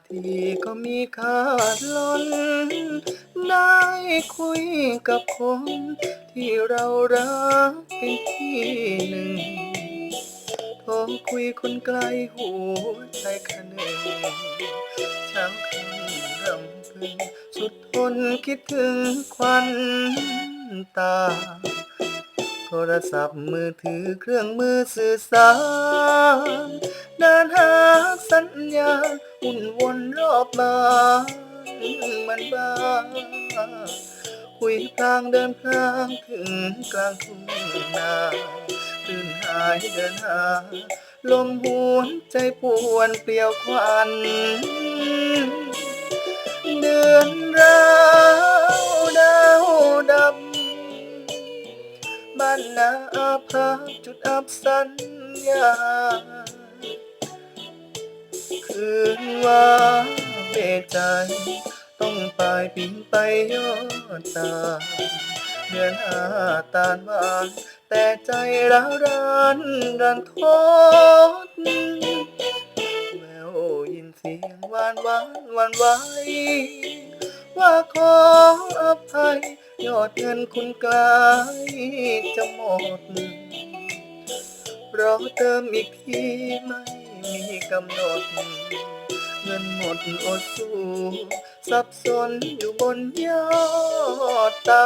ทีก็มีขาดล้นได้คุยกับคนที่เรารักเป็นที่หนึ่งโทรคุยคนไกลหัวใจคะเนเช้าค่ำรำพึงสุดทนคิดถึงควันตาโทรศัพท์มือถือเครื่องมือสื่อสารเดินหาสัญญาณวุ่นวนรอบบ้านมันบ้าคุยพลางเดินพลางถึงกลางทุ่งนาตื่นหายเดินหาลมหวนใจปวนเปลี่ยวควันเดือนราวดาวดำบ้านนาพักจุดอับสัญญาคืนว่าเบใจต้องไปปีนไปยอดตาเดือนตาลหวานแต่ใจร้าวรานรันทดแววยินเสียงหวานหวานหวานไหวว่าขออภัยยอดเงินคุณกลายจะหมดรอเติมอีกทีไม่มีกำหนดเงินหมดอดสู้สับสนอยู่บนยอดตา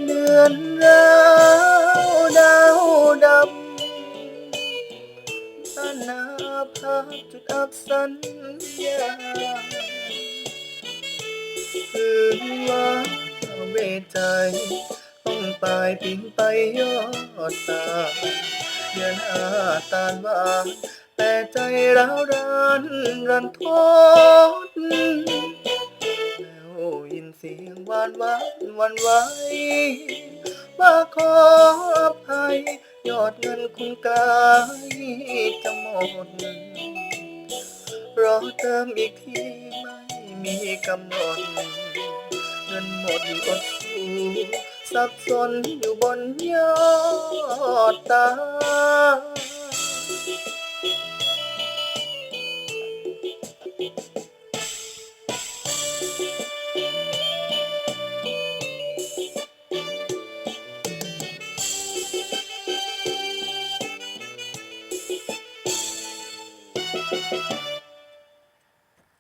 เดือนราวดาวดำบ้านนาพักจุดอับสัญญาคือว่าเวทใจต้องไปปีนไปยอดตาเดือนตาลหวานแต่ใจร้าวรานรันทดแล้วยินเสียงหวานหวานหวันไหวว่าขออภัยยอดเงินคุณกายจะหมดรอเติมอีกทีไม่มีกำหนดเงินหมดอดสู้สับสนอยู่บนยอดตา